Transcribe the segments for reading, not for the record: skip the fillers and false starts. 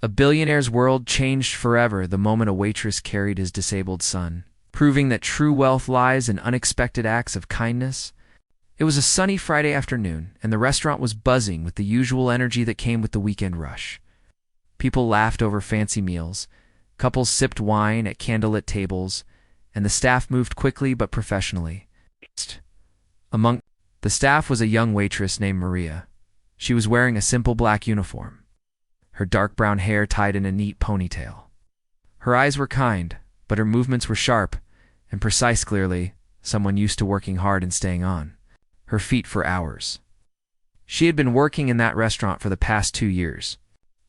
A billionaire's world changed forever the moment a waitress carried his disabled son, proving that true wealth lies in unexpected acts of kindness. It was a sunny Friday afternoon, and the restaurant was buzzing with the usual energy that came with the weekend rush. People laughed over fancy meals, couples sipped wine at candlelit tables, and the staff moved quickly but professionally. Among the staff was a young waitress named Maria. She was wearing a simple black uniform, her dark brown hair tied in a neat ponytail. Her eyes were kind, but her movements were sharp and precise, clearly someone used to working hard and staying on her feet for hours. She had been working in that restaurant for the past 2 years.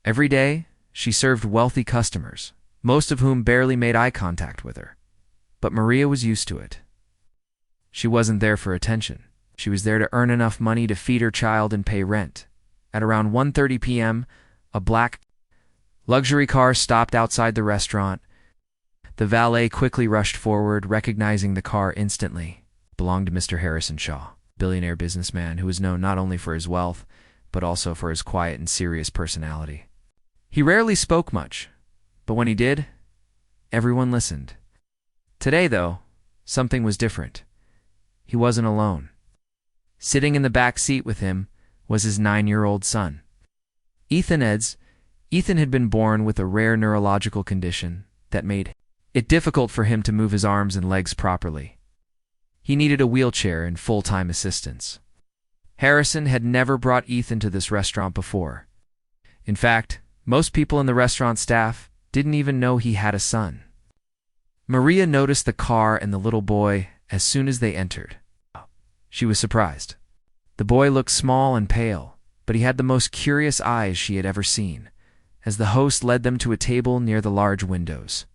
Every day, she served wealthy customers, most of whom barely made eye contact with her. But Maria was used to it. She wasn't there for attention. She was there to earn enough money to feed her child and pay rent. At around 1:30 p.m., a black luxury car stopped outside the restaurant. The valet quickly rushed forward, recognizing the car instantly. It belonged to Mr. Harrison Shaw, billionaire businessman who was known not only for his wealth, but also for his quiet and serious personality. He rarely spoke much, but when he did, everyone listened. Today, though, something was different. He wasn't alone. Sitting in the back seat with him was his 9-year-old son. Ethan had been born with a rare neurological condition that made it difficult for him to move his arms and legs properly. He needed a wheelchair and full-time assistance. Harrison had never brought Ethan to this restaurant before. In fact, most people in the restaurant staff didn't even know he had a son. Maria noticed the car and the little boy as soon as they entered. She was surprised. The boy looked small and pale, but he had the most curious eyes she had ever seen, as the host led them to a table near the large windows.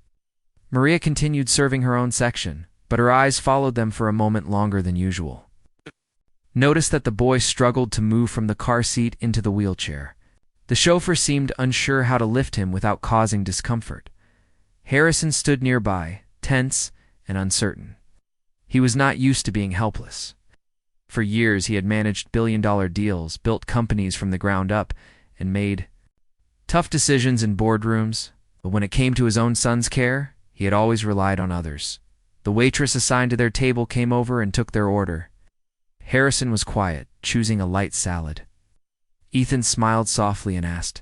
Maria continued serving her own section, but her eyes followed them for a moment longer than usual. Notice that the boy struggled to move from the car seat into the wheelchair. The chauffeur seemed unsure how to lift him without causing discomfort. Harrison stood nearby, tense and uncertain. He was not used to being helpless. For years he had managed billion-dollar deals, built companies from the ground up, and made tough decisions in boardrooms, but when it came to his own son's care, he had always relied on others. The waitress assigned to their table came over and took their order. Harrison was quiet, choosing a light salad. Ethan smiled softly and asked,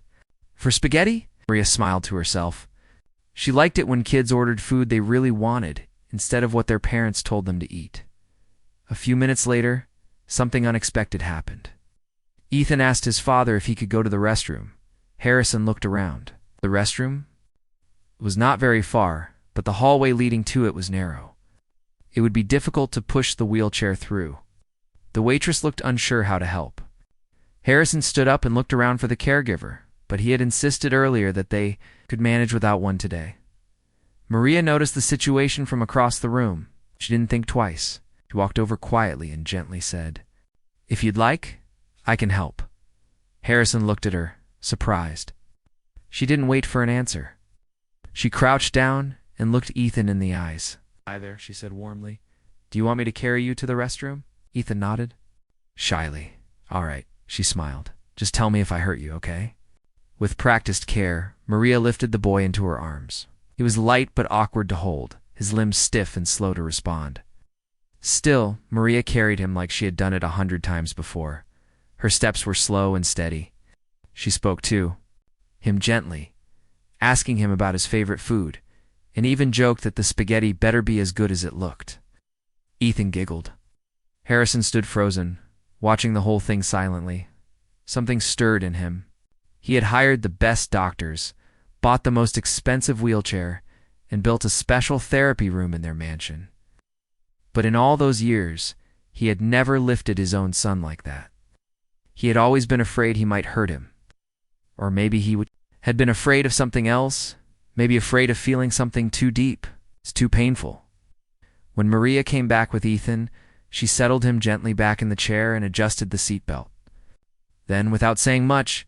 "For spaghetti?" Maria smiled to herself. She liked it when kids ordered food they really wanted instead of what their parents told them to eat. A few minutes later, something unexpected happened. Ethan asked his father if he could go to the restroom. Harrison looked around. The restroom was not very far, but the hallway leading to it was narrow. It would be difficult to push the wheelchair through. The waitress looked unsure how to help. Harrison stood up and looked around for the caregiver, but he had insisted earlier that they could manage without one today. Maria noticed the situation from across the room. She didn't think twice. She walked over quietly and gently said, "If you'd like, I can help." Harrison looked at her, surprised. She didn't wait for an answer. She crouched down and looked Ethan in the eyes. "Hi there," she said warmly. "Do you want me to carry you to the restroom?" Ethan nodded. Shyly. "All right," she smiled. "Just tell me if I hurt you, okay?" With practiced care, Maria lifted the boy into her arms. He was light but awkward to hold, his limbs stiff and slow to respond. Still, Maria carried him like she had done it 100 times before. Her steps were slow and steady. She spoke to him gently, asking him about his favorite food, and even joked that the spaghetti better be as good as it looked. Ethan giggled. Harrison stood frozen, watching the whole thing silently. Something stirred in him. He had hired the best doctors, bought the most expensive wheelchair, and built a special therapy room in their mansion. But in all those years, he had never lifted his own son like that. He had always been afraid he might hurt him. Or maybe had been afraid of something else, maybe afraid of feeling something too deep, too painful. When Maria came back with Ethan, she settled him gently back in the chair and adjusted the seatbelt. Then, without saying much,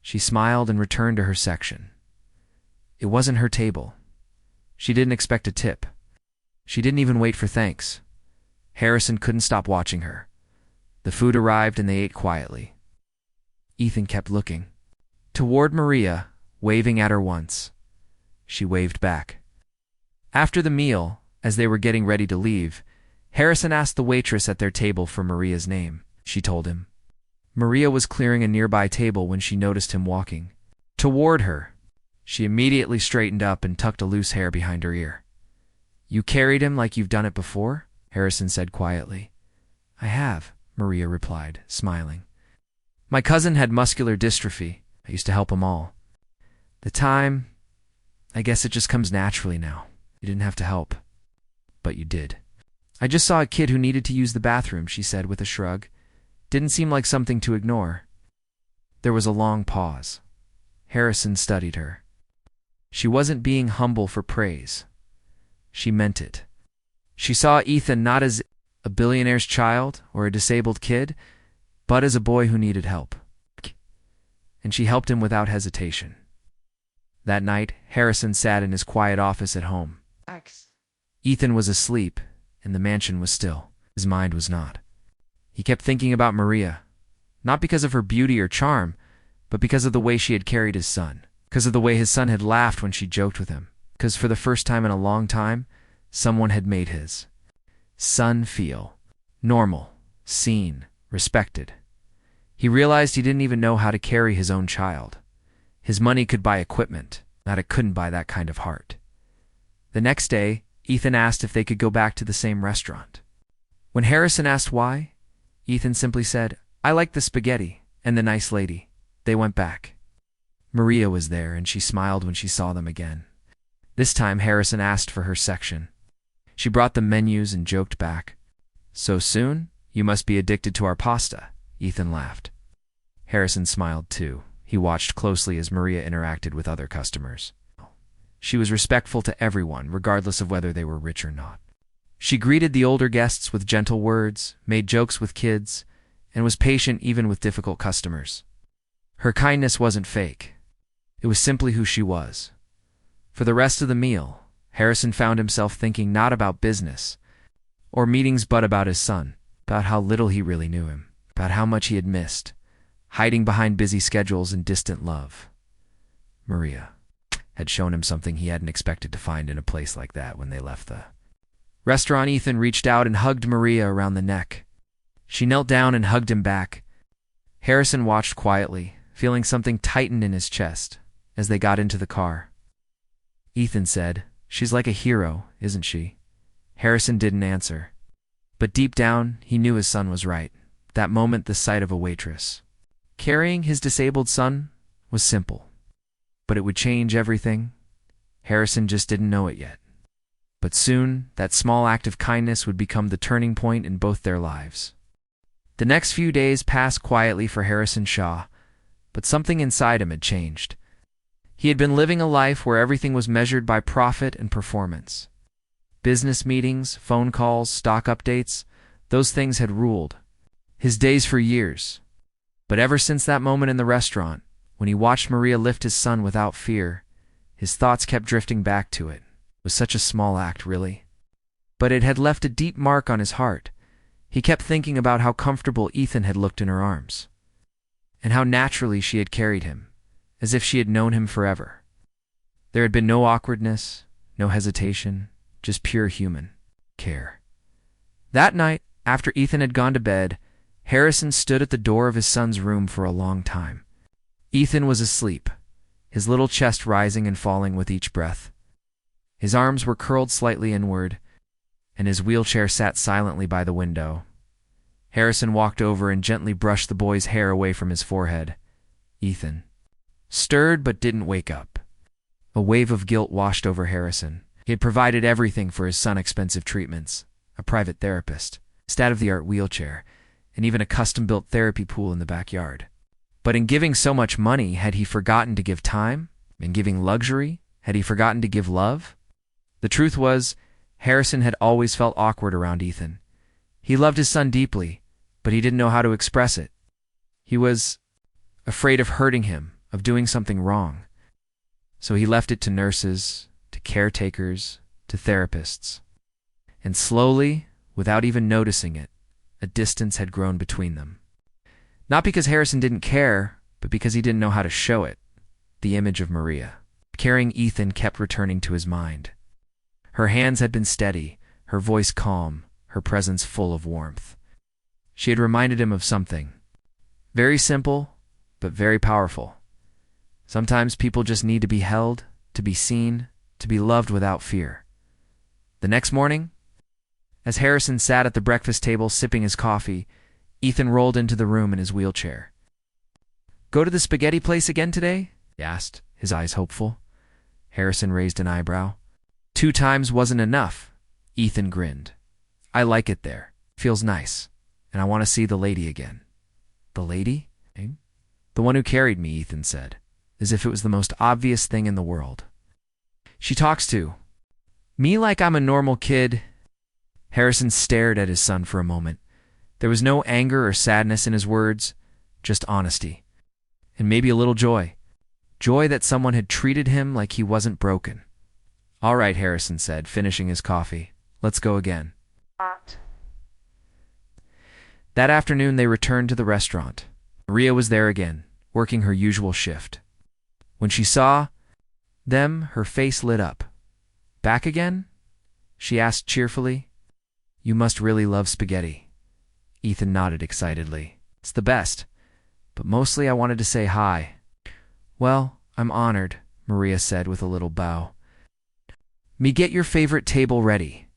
she smiled and returned to her section. It wasn't her table. She didn't expect a tip. She didn't even wait for thanks. Harrison couldn't stop watching her. The food arrived and they ate quietly. Ethan kept looking toward Maria, waving at her once. She waved back. After the meal, as they were getting ready to leave, Harrison asked the waitress at their table for Maria's name. She told him. Maria was clearing a nearby table when she noticed him walking toward her. She immediately straightened up and tucked a loose hair behind her ear. "You carried him like you've done it before?" Harrison said quietly. "I have," Maria replied, smiling. "My cousin had muscular dystrophy. I used to help him all. I guess it just comes naturally now. You didn't have to help. But you did." "I just saw a kid who needed to use the bathroom," she said with a shrug. Didn't seem like something to ignore. There was a long pause. Harrison studied her. She wasn't being humble for praise. She meant it. She saw Ethan not as a billionaire's child or a disabled kid, but as a boy who needed help. And she helped him without hesitation. That night, Harrison sat in his quiet office at home. Ethan was asleep, and the mansion was still. His mind was not. He kept thinking about Maria, not because of her beauty or charm, but because of the way she had carried his son, because of the way his son had laughed when she joked with him, because for the first time in a long time, someone had made his son feel normal, seen, respected. He realized he didn't even know how to carry his own child. His money could buy equipment, but it couldn't buy that kind of heart. The next day, Ethan asked if they could go back to the same restaurant. When Harrison asked why, Ethan simply said, "I like the spaghetti and the nice lady." They went back. Maria was there, and she smiled when she saw them again. This time, Harrison asked for her section. She brought the menus and joked back. "So soon? You must be addicted to our pasta." Ethan laughed. Harrison smiled too. He watched closely as Maria interacted with other customers. She was respectful to everyone, regardless of whether they were rich or not. She greeted the older guests with gentle words, made jokes with kids, and was patient even with difficult customers. Her kindness wasn't fake. It was simply who she was. For the rest of the meal, Harrison found himself thinking not about business or meetings but about his son, about how little he really knew him, about how much he had missed, hiding behind busy schedules and distant love. Maria had shown him something he hadn't expected to find in a place like that when they left the restaurant. Ethan reached out and hugged Maria around the neck. She knelt down and hugged him back. Harrison watched quietly, feeling something tighten in his chest as they got into the car. Ethan said, "She's like a hero, isn't she?" Harrison didn't answer. But deep down, he knew his son was right. That moment, the sight of a waitress carrying his disabled son was simple. But it would change everything. Harrison just didn't know it yet. But soon, that small act of kindness would become the turning point in both their lives. The next few days passed quietly for Harrison Shaw, but something inside him had changed. He had been living a life where everything was measured by profit and performance. Business meetings, phone calls, stock updates, those things had ruled his days for years. But ever since that moment in the restaurant, when he watched Maria lift his son without fear, his thoughts kept drifting back to it. It was such a small act, really. But it had left a deep mark on his heart. He kept thinking about how comfortable Ethan had looked in her arms, and how naturally she had carried him, as if she had known him forever. There had been no awkwardness, no hesitation, just pure human care. That night, after Ethan had gone to bed, Harrison stood at the door of his son's room for a long time. Ethan was asleep, his little chest rising and falling with each breath. His arms were curled slightly inward, and his wheelchair sat silently by the window. Harrison walked over and gently brushed the boy's hair away from his forehead. Ethan stirred but didn't wake up. A wave of guilt washed over Harrison. He had provided everything for his son's expensive treatments, a private therapist, state-of-the-art wheelchair, and even a custom-built therapy pool in the backyard. But in giving so much money, had he forgotten to give time? In giving luxury, had he forgotten to give love? The truth was, Harrison had always felt awkward around Ethan. He loved his son deeply, but he didn't know how to express it. He was afraid of hurting him, of doing something wrong. So he left it to nurses, to caretakers, to therapists. And slowly, without even noticing it, a distance had grown between them. Not because Harrison didn't care, but because he didn't know how to show it. the image of Maria, carrying Ethan, kept returning to his mind. Her hands had been steady, her voice calm, her presence full of warmth. She had reminded him of something. Very simple, but very powerful. Sometimes people just need to be held, to be seen, to be loved without fear. The next morning, as Harrison sat at the breakfast table sipping his coffee, Ethan rolled into the room in his wheelchair. "Go to the spaghetti place again today?" he asked, his eyes hopeful. Harrison raised an eyebrow. 2 times wasn't enough. Ethan grinned. "I like it there. Feels nice. And I want to see the lady again." "The lady?" "The one who carried me," Ethan said, as if it was the most obvious thing in the world. "She talks to me like I'm a normal kid." Harrison stared at his son for a moment. There was no anger or sadness in his words, just honesty. And maybe a little joy. Joy that someone had treated him like he wasn't broken. "All right," Harrison said, finishing his coffee. "Let's go again." That afternoon they returned to the restaurant. Maria was there again, working her usual shift. When she saw them, her face lit up. "Back again?" she asked cheerfully. "You must really love spaghetti." Ethan nodded excitedly. "It's the best. But mostly I wanted to say hi." "Well, I'm honored," Maria said with a little bow. "Me get your favorite table ready."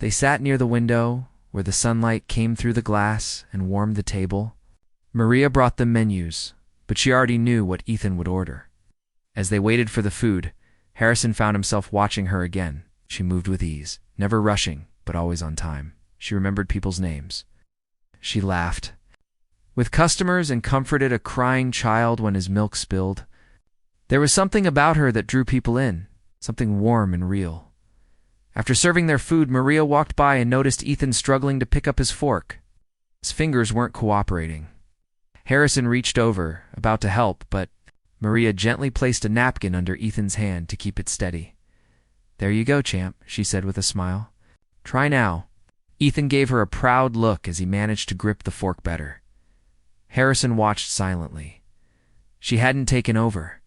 They sat near the window, where the sunlight came through the glass and warmed the table. Maria brought them menus, but she already knew what Ethan would order. As they waited for the food, Harrison found himself watching her again. She moved with ease, never rushing, but always on time. She remembered people's names. She laughed with customers and comforted a crying child when his milk spilled. There was something about her that drew people in, something warm and real. After serving their food, Maria walked by and noticed Ethan struggling to pick up his fork. His fingers weren't cooperating. Harrison reached over, about to help, but Maria gently placed a napkin under Ethan's hand to keep it steady. "There you go, champ," she said with a smile. "Try now." Ethan gave her a proud look as he managed to grip the fork better. Harrison watched silently. She hadn't taken over.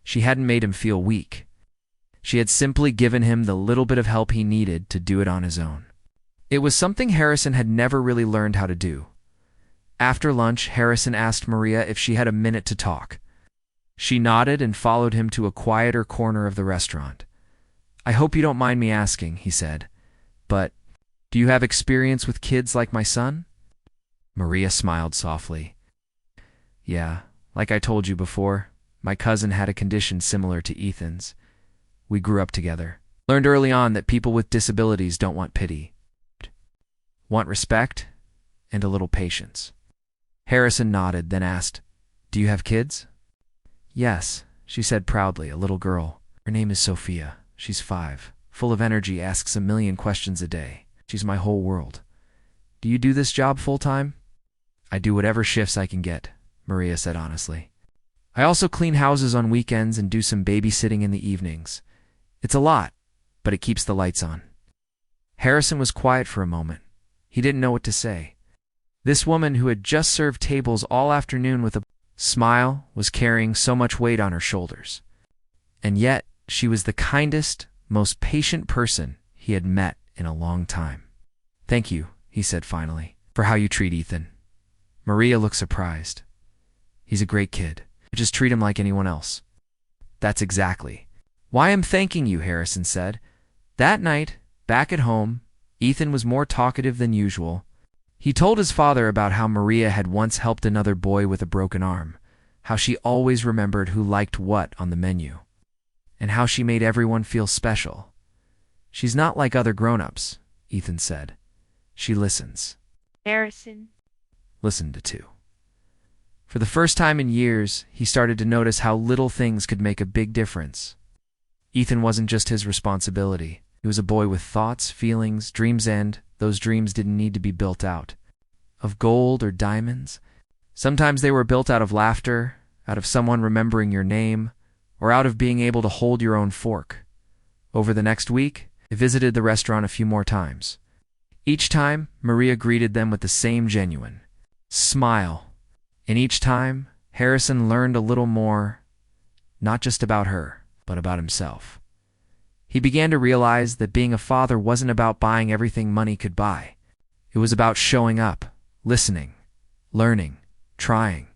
She hadn't made him feel weak. She had simply given him the little bit of help he needed to do it on his own. It was something Harrison had never really learned how to do. After lunch, Harrison asked Maria if she had a minute to talk. She nodded and followed him to a quieter corner of the restaurant. "I hope you don't mind me asking," he said, "but do you have experience with kids like my son?" Maria smiled softly. "Yeah, like I told you before, my cousin had a condition similar to Ethan's. We grew up together. Learned early on that people with disabilities don't want pity. Want respect and a little patience." Harrison nodded, then asked, "Do you have kids?" "Yes," she said proudly, "a little girl. Her name is Sophia. She's 5, full of energy, asks a million questions a day. She's my whole world." "Do you do this job full-time?" "I do whatever shifts I can get," Maria said honestly. "I also clean houses on weekends and do some babysitting in the evenings. It's a lot, but it keeps the lights on." Harrison was quiet for a moment. He didn't know what to say. This woman who had just served tables all afternoon with a smile was carrying so much weight on her shoulders. And yet, she was the kindest, most patient person he had met in a long time. "Thank you," he said finally, "for how you treat Ethan." Maria looked surprised. "He's a great kid. Just treat him like anyone else." "That's exactly why I'm thanking you," Harrison said. That night, back at home, Ethan was more talkative than usual. He told his father about how Maria had once helped another boy with a broken arm, how she always remembered who liked what on the menu, and how she made everyone feel special. "She's not like other grown-ups," Ethan said. "She listens." Harrison Listened to. For the first time in years, he started to notice how little things could make a big difference. Ethan wasn't just his responsibility. He was a boy with thoughts, feelings, dreams, and those dreams didn't need to be built out of gold or diamonds. Sometimes they were built out of laughter, out of someone remembering your name, or out of being able to hold your own fork. Over the next week, they visited the restaurant a few more times. Each time, Maria greeted them with the same genuine smile. And each time, Harrison learned a little more not just about her, but about himself. He began to realize that being a father wasn't about buying everything money could buy. It was about showing up, listening, learning, trying,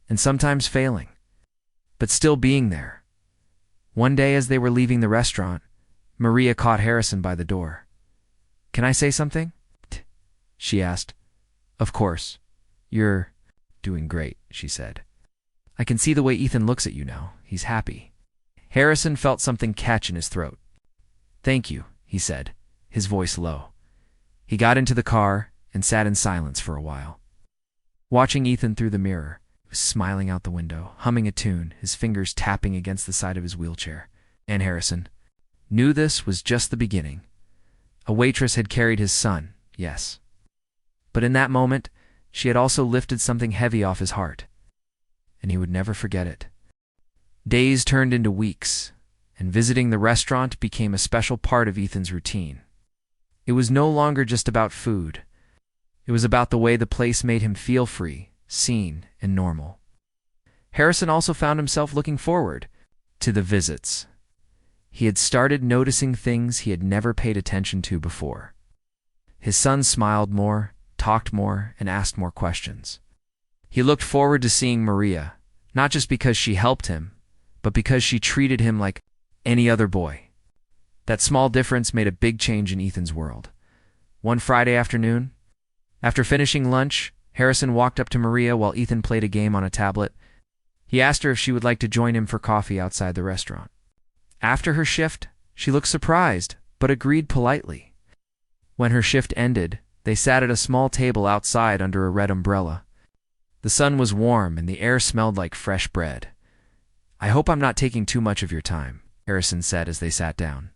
and sometimes failing, but still being there. One day as they were leaving the restaurant, Maria caught Harrison by the door. "Can I say something?" she asked. "Of course. You're doing great," she said. "I can see the way Ethan looks at you now. He's happy." Harrison felt something catch in his throat. "Thank you," he said, his voice low. He got into the car and sat in silence for a while. Watching Ethan through the mirror, he was smiling out the window, humming a tune, his fingers tapping against the side of his wheelchair. And Harrison knew this was just the beginning. A waitress had carried his son, yes. But in that moment, she had also lifted something heavy off his heart, and he would never forget it. Days turned into weeks, and visiting the restaurant became a special part of Ethan's routine. It was no longer just about food. It was about the way the place made him feel free, seen, and normal. Harrison also found himself looking forward to the visits. He had started noticing things he had never paid attention to before. His son smiled more, talked more, and asked more questions. He looked forward to seeing Maria, not just because she helped him, but because she treated him like any other boy. That small difference made a big change in Ethan's world. One Friday afternoon, after finishing lunch, Harrison walked up to Maria while Ethan played a game on a tablet. He asked her if she would like to join him for coffee outside the restaurant. After her shift, she looked surprised, but agreed politely. When her shift ended, they sat at a small table outside under a red umbrella. The sun was warm and the air smelled like fresh bread. "I hope I'm not taking too much of your time," Harrison said as they sat down.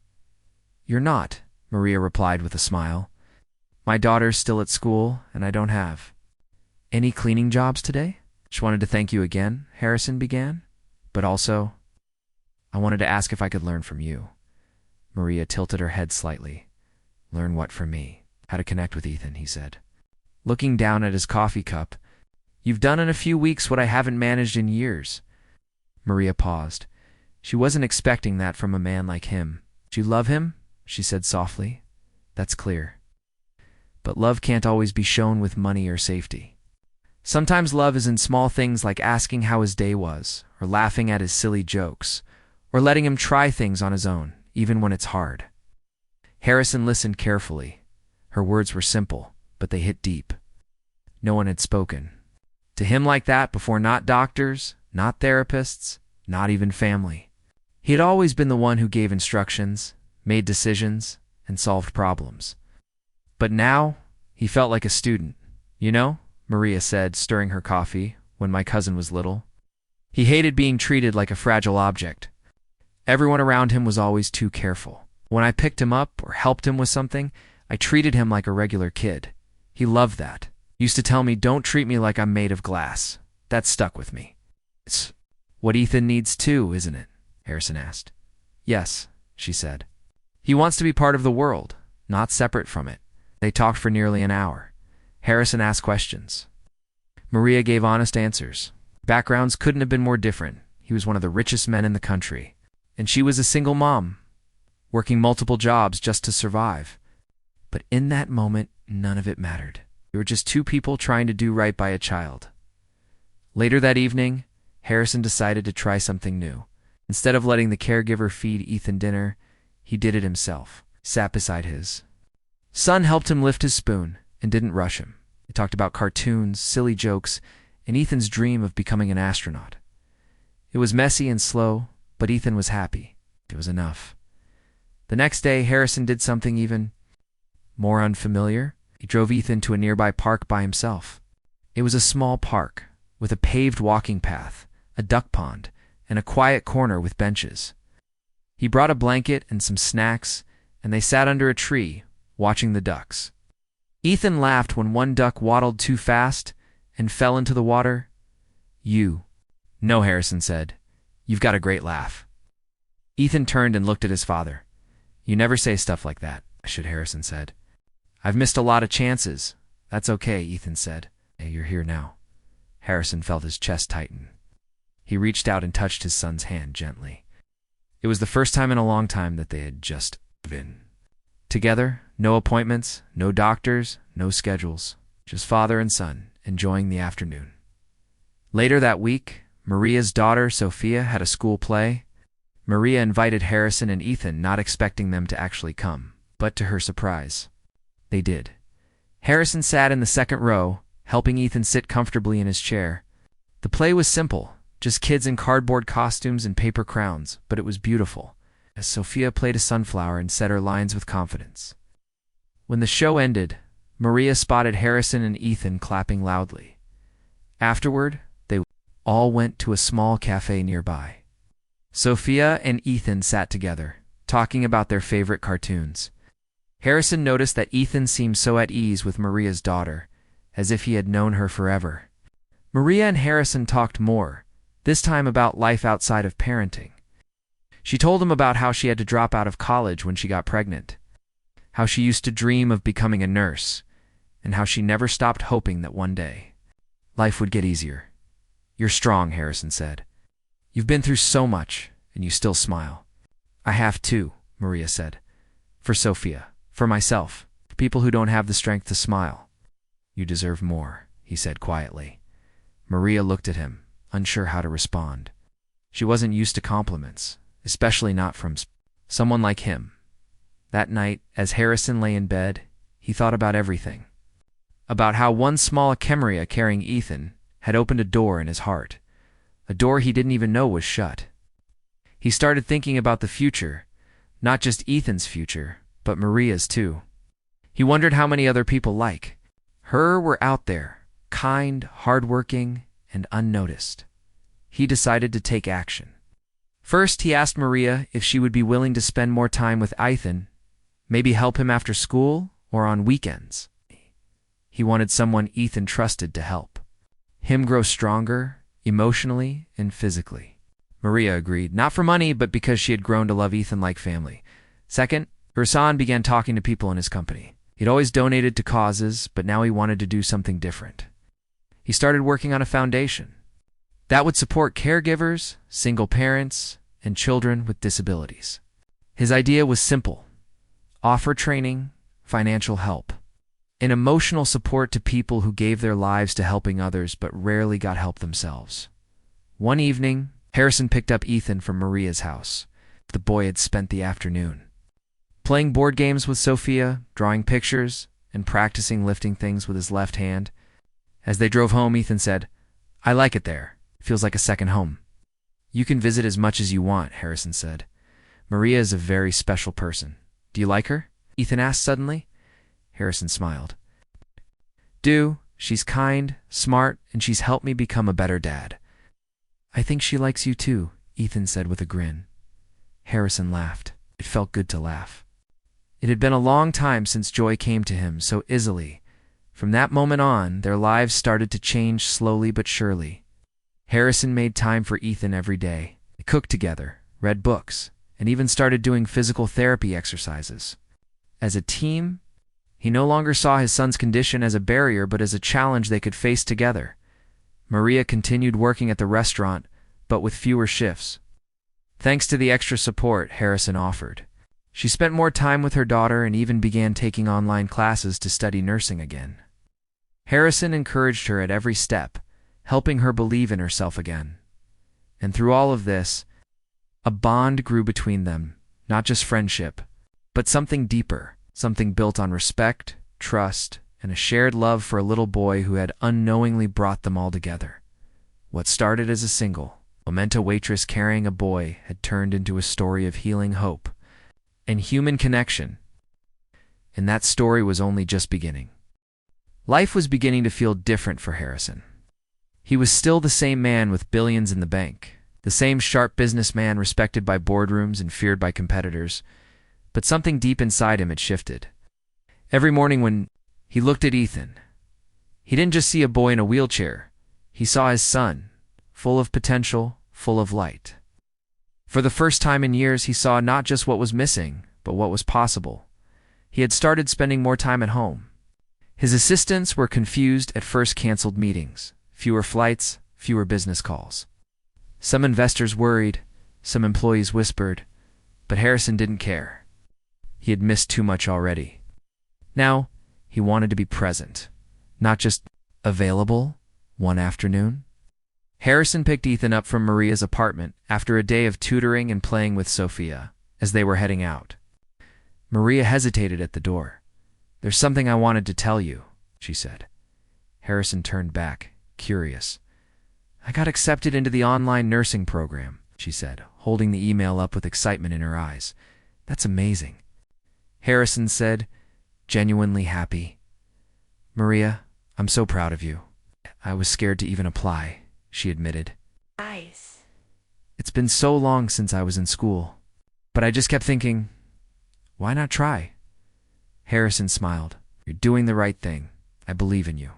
"You're not," Maria replied with a smile. "My daughter's still at school, and I don't have any cleaning jobs today." "Just wanted to thank you again," Harrison began. "But also, I wanted to ask if I could learn from you." Maria tilted her head slightly. "Learn what from me?" "How to connect with Ethan," he said, looking down at his coffee cup. "You've done in a few weeks what I haven't managed in years." Maria paused. She wasn't expecting that from a man like him. "Do you love him?" she said softly. "That's clear. But love can't always be shown with money or safety. Sometimes love is in small things like asking how his day was, or laughing at his silly jokes, or letting him try things on his own, even when it's hard." Harrison listened carefully. Her words were simple, but they hit deep. No one had spoken to him like that before, not doctors, not therapists, not even family. He had always been the one who gave instructions, made decisions, and solved problems. But now, he felt like a student. "You know," Maria said, stirring her coffee, "when my cousin was little, he hated being treated like a fragile object. Everyone around him was always too careful. When I picked him up or helped him with something, I treated him like a regular kid. He loved that. Used to tell me, 'Don't treat me like I'm made of glass.' That stuck with me." "It's what Ethan needs too, isn't it?" Harrison asked. "Yes," she said. "He wants to be part of the world, not separate from it." They talked for nearly an hour. Harrison asked questions. Maria gave honest answers. Backgrounds couldn't have been more different. He was one of the richest men in the country, and she was a single mom, working multiple jobs just to survive. But in that moment, none of it mattered. They were just two people trying to do right by a child. Later that evening, Harrison decided to try something new. Instead of letting the caregiver feed Ethan dinner, he did it himself. Sat beside his son, helped him lift his spoon, and didn't rush him. They talked about cartoons, silly jokes, and Ethan's dream of becoming an astronaut. It was messy and slow, but Ethan was happy. It was enough. The next day, Harrison did something even more unfamiliar. He drove Ethan to a nearby park by himself. It was a small park with a paved walking path, a duck pond, and a quiet corner with benches. He brought a blanket and some snacks, and they sat under a tree, watching the ducks. Ethan laughed when one duck waddled too fast and fell into the water. "No," Harrison said. "You've got a great laugh." Ethan turned and looked at his father. "You never say stuff like that," Harrison said. "I've missed a lot of chances." "That's okay," Ethan said. "Hey, you're here now." Harrison felt his chest tighten. He reached out and touched his son's hand gently. It was the first time in a long time that they had just been together. No appointments, no doctors, no schedules. Just father and son, enjoying the afternoon. Later that week, Maria's daughter, Sophia, had a school play. Maria invited Harrison and Ethan, not expecting them to actually come, but to her surprise, they did. Harrison sat in the second row, helping Ethan sit comfortably in his chair. The play was simple, just kids in cardboard costumes and paper crowns, but it was beautiful, as Sophia played a sunflower and said her lines with confidence. When the show ended, Maria spotted Harrison and Ethan clapping loudly. Afterward, they all went to a small cafe nearby. Sophia and Ethan sat together, talking about their favorite cartoons. Harrison noticed that Ethan seemed so at ease with Maria's daughter, as if he had known her forever. Maria and Harrison talked more, this time about life outside of parenting. She told him about how she had to drop out of college when she got pregnant, how she used to dream of becoming a nurse, and how she never stopped hoping that one day life would get easier. "You're strong," Harrison said. "You've been through so much, and you still smile." "I have too," Maria said. "For Sophia, for myself, for people who don't have the strength to smile." "You deserve more," he said quietly. Maria looked at him, unsure how to respond. She wasn't used to compliments, especially not from someone like him. That night, as Harrison lay in bed, he thought about everything. About how one small Maria carrying Ethan had opened a door in his heart, a door he didn't even know was shut. He started thinking about the future, not just Ethan's future, but Maria's too. He wondered how many other people like her were out there, kind, hardworking, and unnoticed. He decided to take action. First, he asked Maria if she would be willing to spend more time with Ethan, maybe help him after school or on weekends. He wanted someone Ethan trusted to help him grow stronger, emotionally and physically. Maria agreed, not for money, but because she had grown to love Ethan like family. Second, Hassan began talking to people in his company. He'd always donated to causes, but now he wanted to do something different. He started working on a foundation that would support caregivers, single parents, and children with disabilities. His idea was simple: offer training, financial help, and emotional support to people who gave their lives to helping others but rarely got help themselves. One evening, Harrison picked up Ethan from Maria's house. The boy had spent the afternoon playing board games with Sophia, drawing pictures, and practicing lifting things with his left hand. As they drove home, Ethan said, "I like it there. It feels like a second home." "You can visit as much as you want," Harrison said. "Maria is a very special person." "Do you like her?" Ethan asked suddenly. Harrison smiled. She's kind, smart, and she's helped me become a better dad." "I think she likes you too," Ethan said with a grin. Harrison laughed. It felt good to laugh. It had been a long time since joy came to him so easily. From that moment on, their lives started to change slowly but surely. Harrison made time for Ethan every day. They cooked together, read books, and even started doing physical therapy exercises. As a team, he no longer saw his son's condition as a barrier but as a challenge they could face together. Maria continued working at the restaurant, but with fewer shifts. Thanks to the extra support Harrison offered, she spent more time with her daughter and even began taking online classes to study nursing again. Harrison encouraged her at every step, helping her believe in herself again. And through all of this, a bond grew between them, not just friendship, but something deeper, something built on respect, trust, and a shared love for a little boy who had unknowingly brought them all together. What started as a single, memento waitress carrying a boy had turned into a story of healing hope and human connection. And that story was only just beginning. Life was beginning to feel different for Harrison. He was still the same man with billions in the bank, the same sharp businessman respected by boardrooms and feared by competitors, but something deep inside him had shifted. Every morning when he looked at Ethan, he didn't just see a boy in a wheelchair. He saw his son, full of potential, full of light. For the first time in years, he saw not just what was missing, but what was possible. He had started spending more time at home. His assistants were confused at first, canceled meetings, fewer flights, fewer business calls. Some investors worried, some employees whispered, but Harrison didn't care. He had missed too much already. Now, he wanted to be present, not just available one afternoon. Harrison picked Ethan up from Maria's apartment after a day of tutoring and playing with Sophia as they were heading out. Maria hesitated at the door. "There's something I wanted to tell you," she said. Harrison turned back, curious. "I got accepted into the online nursing program," she said, holding the email up with excitement in her eyes. "That's amazing." Harrison said, genuinely happy. "Maria, I'm so proud of you. I was scared to even apply," she admitted. Nice. "It's been so long since I was in school. But I just kept thinking, why not try?" Harrison smiled. "You're doing the right thing. I believe in you."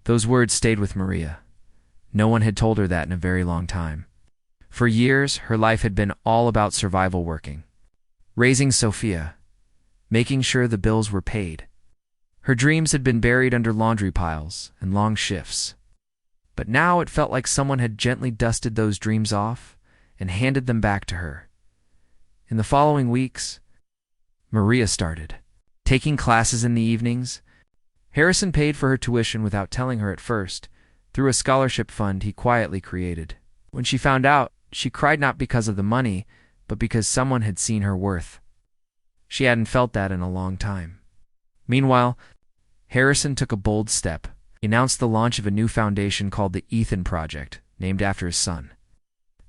Those words stayed with Maria. No one had told her that in a very long time. For years, her life had been all about survival working. Raising Sophia, making sure the bills were paid. Her dreams had been buried under laundry piles and long shifts. But now it felt like someone had gently dusted those dreams off and handed them back to her. In the following weeks, Maria started taking classes in the evenings. Harrison paid for her tuition without telling her at first, through a scholarship fund he quietly created. When she found out, she cried not because of the money, but because someone had seen her worth. She hadn't felt that in a long time. Meanwhile, Harrison took a bold step. He announced the launch of a new foundation called the Ethan Project, named after his son.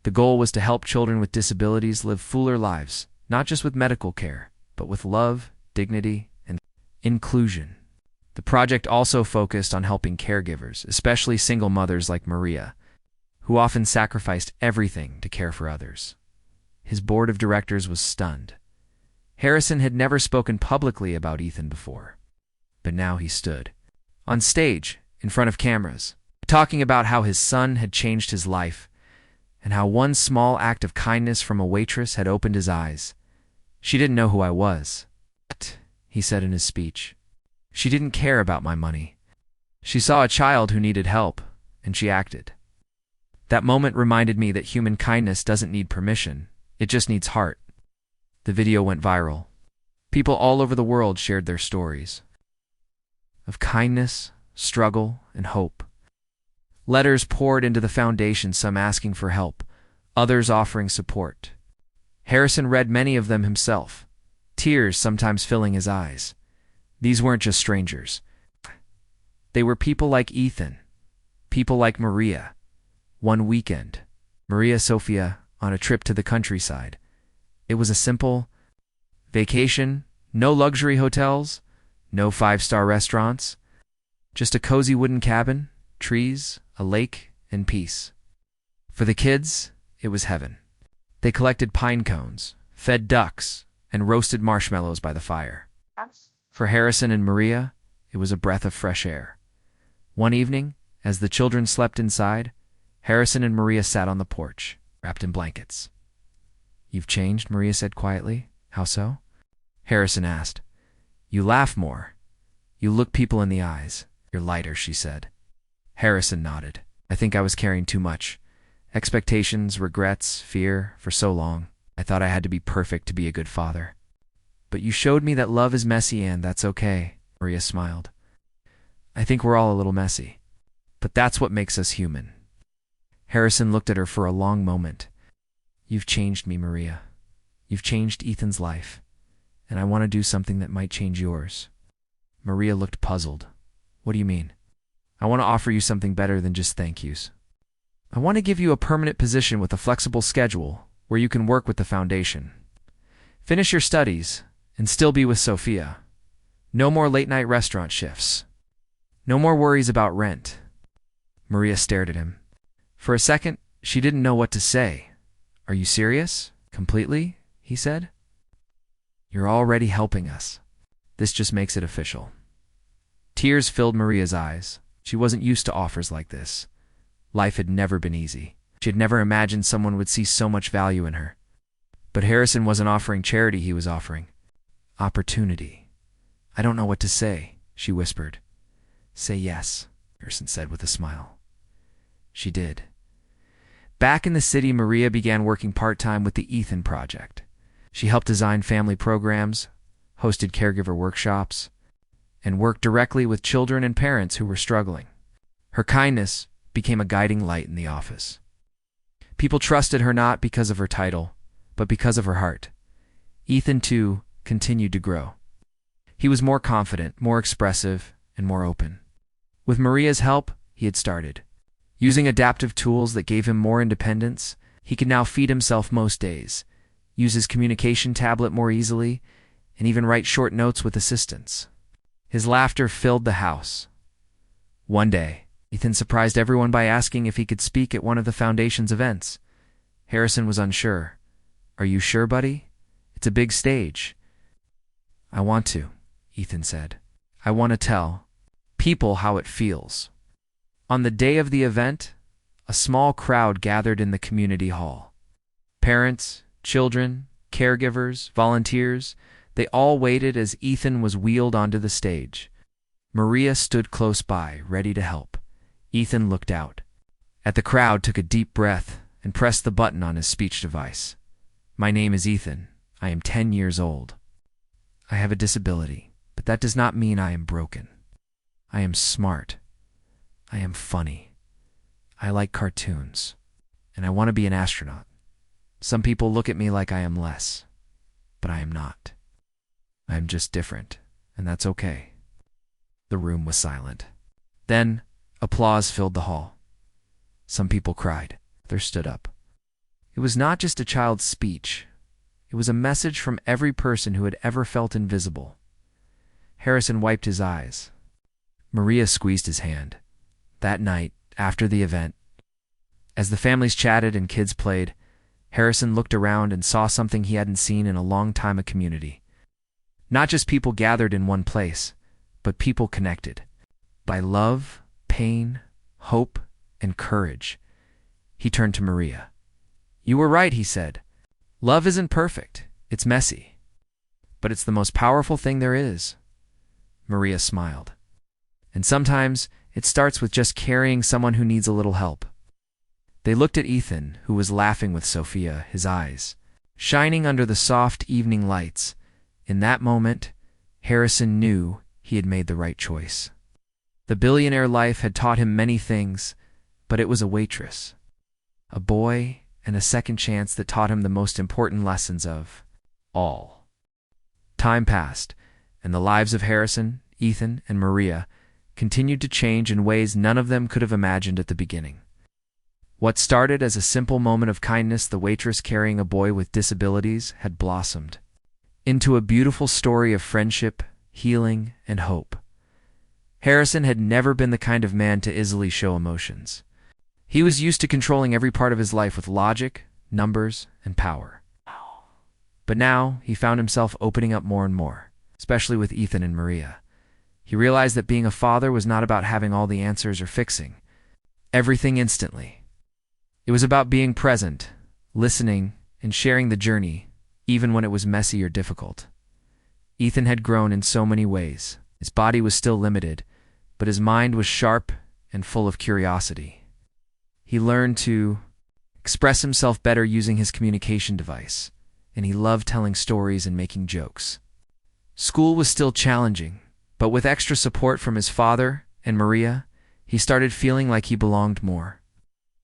The goal was to help children with disabilities live fuller lives, not just with medical care, but with love, dignity, and inclusion. The project also focused on helping caregivers, especially single mothers like Maria, who often sacrificed everything to care for others. His board of directors was stunned. Harrison had never spoken publicly about Ethan before, but now he stood on stage, in front of cameras, talking about how his son had changed his life and how one small act of kindness from a waitress had opened his eyes. "She didn't know who I was," he said in his speech. "She didn't care about my money. She saw a child who needed help, and she acted." That moment reminded me that human kindness doesn't need permission, it just needs heart. The video went viral. People all over the world shared their stories of kindness, struggle, and hope. Letters poured into the foundation, some asking for help, others offering support. Harrison read many of them himself, tears sometimes filling his eyes. These weren't just strangers. They were people like Ethan, people like Maria. One weekend, Maria Sophia on a trip to the countryside. It was a simple vacation, no luxury hotels, no five-star restaurants, just a cozy wooden cabin, trees, a lake, and peace. For the kids, it was heaven. They collected pine cones, fed ducks, and roasted marshmallows by the fire. For Harrison and Maria, it was a breath of fresh air. One evening, as the children slept inside, Harrison and Maria sat on the porch, wrapped in blankets. "You've changed," Maria said quietly. "How so?" Harrison asked. "You laugh more. You look people in the eyes. You're lighter," she said. Harrison nodded. "I think I was carrying too much. Expectations, regrets, fear, for so long. I thought I had to be perfect to be a good father. But you showed me that love is messy and that's okay," Maria smiled. "I think we're all a little messy. But that's what makes us human." Harrison looked at her for a long moment. "You've changed me, Maria. You've changed Ethan's life. And I want to do something that might change yours." Maria looked puzzled. "What do you mean?" "I want to offer you something better than just thank yous. I want to give you a permanent position with a flexible schedule where you can work with the foundation. Finish your studies and still be with Sophia. No more late-night restaurant shifts. No more worries about rent." Maria stared at him. For a second, she didn't know what to say. "Are you serious? Completely?" he said. "You're already helping us. This just makes it official." Tears filled Maria's eyes. She wasn't used to offers like this. Life had never been easy. She had never imagined someone would see so much value in her. But Harrison wasn't offering charity, he was offering opportunity. "I don't know what to say," she whispered. "Say yes," Harrison said with a smile. She did. Back in the city, Maria began working part-time with the Ethan Project. She helped design family programs, hosted caregiver workshops, and worked directly with children and parents who were struggling. Her kindness became a guiding light in the office. People trusted her not because of her title, but because of her heart. Ethan, too, continued to grow. He was more confident, more expressive, and more open. With Maria's help, he had started. Using adaptive tools that gave him more independence, he could now feed himself most days, use his communication tablet more easily, and even write short notes with assistance. His laughter filled the house. One day, Ethan surprised everyone by asking if he could speak at one of the foundation's events. Harrison was unsure. "Are you sure, buddy? It's a big stage." "I want to," Ethan said. "I want to tell people how it feels." On the day of the event, a small crowd gathered in the community hall. Parents, children, caregivers, volunteers, they all waited as Ethan was wheeled onto the stage. Maria stood close by, ready to help. Ethan looked out at the crowd, took a deep breath, and pressed the button on his speech device. "My name is Ethan. I am 10 years old. I have a disability, but that does not mean I am broken. I am smart. I am funny. I like cartoons. And I want to be an astronaut. Some people look at me like I am less, but I am not. I am just different, and that's okay." The room was silent. Then, applause filled the hall. Some people cried. Others stood up. It was not just a child's speech. It was a message from every person who had ever felt invisible. Harrison wiped his eyes. Maria squeezed his hand. That night, after the event, as the families chatted and kids played, Harrison looked around and saw something he hadn't seen in a long time: a community. Not just people gathered in one place, but people connected by love, pain, hope, and courage. He turned to Maria. "You were right," he said. "Love isn't perfect. It's messy. But it's the most powerful thing there is." Maria smiled. "And sometimes it starts with just carrying someone who needs a little help." They looked at Ethan, who was laughing with Sophia, his eyes shining under the soft evening lights. In that moment, Harrison knew he had made the right choice. The billionaire life had taught him many things, but it was a waitress, a boy, and a second chance that taught him the most important lessons of all. Time passed, and the lives of Harrison, Ethan, and Maria continued to change in ways none of them could have imagined at the beginning. What started as a simple moment of kindness, the waitress carrying a boy with disabilities, had blossomed into a beautiful story of friendship, healing, and hope. Harrison had never been the kind of man to easily show emotions. He was used to controlling every part of his life with logic, numbers, and power. But now he found himself opening up more and more, especially with Ethan and Maria. He realized that being a father was not about having all the answers or fixing everything instantly. It was about being present, listening, and sharing the journey, even when it was messy or difficult. Ethan had grown in so many ways. His body was still limited, but his mind was sharp and full of curiosity. He learned to express himself better using his communication device, and he loved telling stories and making jokes. School was still challenging, but with extra support from his father and Maria, he started feeling like he belonged more.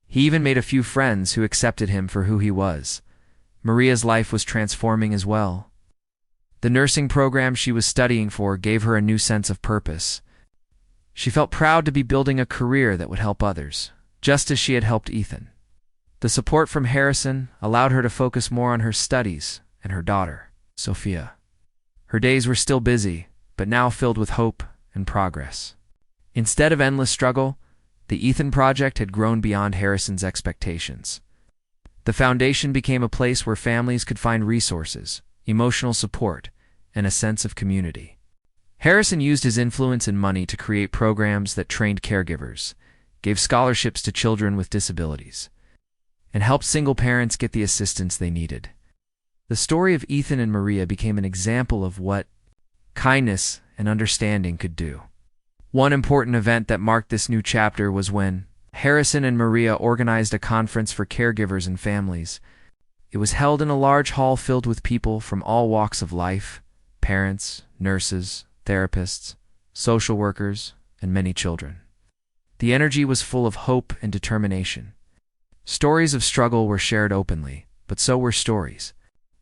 He even made a few friends who accepted him for who he was. Maria's life was transforming as well. The nursing program she was studying for gave her a new sense of purpose. She felt proud to be building a career that would help others, just as she had helped Ethan. The support from Harrison allowed her to focus more on her studies and her daughter, Sophia. Her days were still busy, but now filled with hope and progress. Instead of endless struggle, the Ethan Project had grown beyond Harrison's expectations. The foundation became a place where families could find resources, emotional support, and a sense of community. Harrison used his influence and money to create programs that trained caregivers, gave scholarships to children with disabilities, and helped single parents get the assistance they needed. The story of Ethan and Maria became an example of what kindness and understanding could do. One important event that marked this new chapter was when Harrison and Maria organized a conference for caregivers and families. It was held in a large hall filled with people from all walks of life: parents, nurses, therapists, social workers, and many children. The energy was full of hope and determination. Stories of struggle were shared openly, but so were stories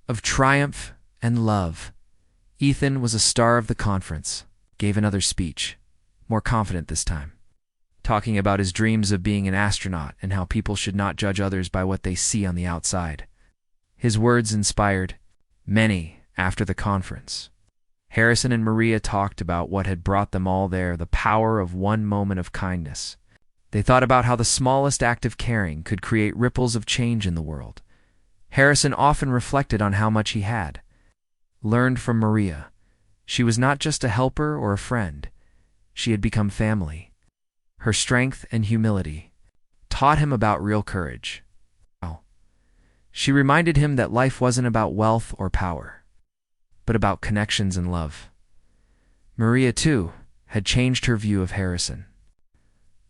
of triumph and love. Ethan was a star of the conference, gave another speech, more confident this time, talking about his dreams of being an astronaut and how people should not judge others by what they see on the outside. His words inspired many after the conference. Harrison and Maria talked about what had brought them all there, the power of one moment of kindness. They thought about how the smallest act of caring could create ripples of change in the world. Harrison often reflected on how much he had learned from Maria. She was not just a helper or a friend. She had become family. Her strength and humility taught him about real courage. She reminded him that life wasn't about wealth or power, but about connections and love. Maria, too, had changed her view of Harrison.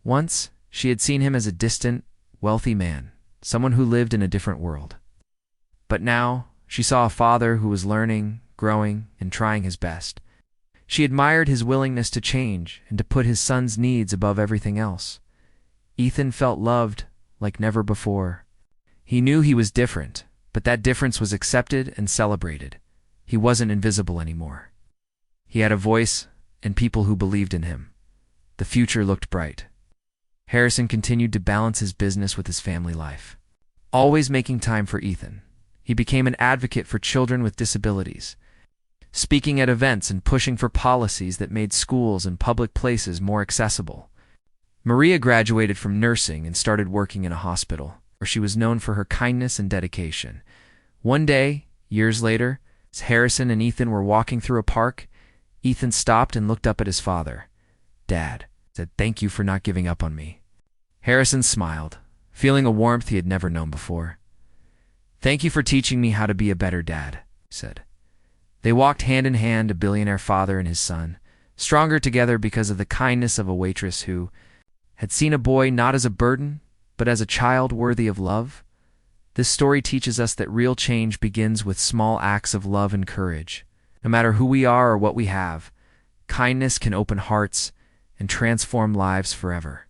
Once, she had seen him as a distant, wealthy man, someone who lived in a different world. But now, she saw a father who was learning, growing, and trying his best. She admired his willingness to change and to put his son's needs above everything else. Ethan felt loved like never before. He knew he was different, but that difference was accepted and celebrated. He wasn't invisible anymore. He had a voice and people who believed in him. The future looked bright. Harrison continued to balance his business with his family life, always making time for Ethan. He became an advocate for children with disabilities, speaking at events and pushing for policies that made schools and public places more accessible. Maria graduated from nursing and started working in a hospital, where she was known for her kindness and dedication. One day, years later, as Harrison and Ethan were walking through a park, Ethan stopped and looked up at his father. "Dad," said, "thank you for not giving up on me." Harrison smiled, feeling a warmth he had never known before. "Thank you for teaching me how to be a better dad," he said. They walked hand in hand, a billionaire father and his son, stronger together because of the kindness of a waitress who had seen a boy not as a burden, but as a child worthy of love. This story teaches us that real change begins with small acts of love and courage. No matter who we are or what we have, kindness can open hearts and transform lives forever.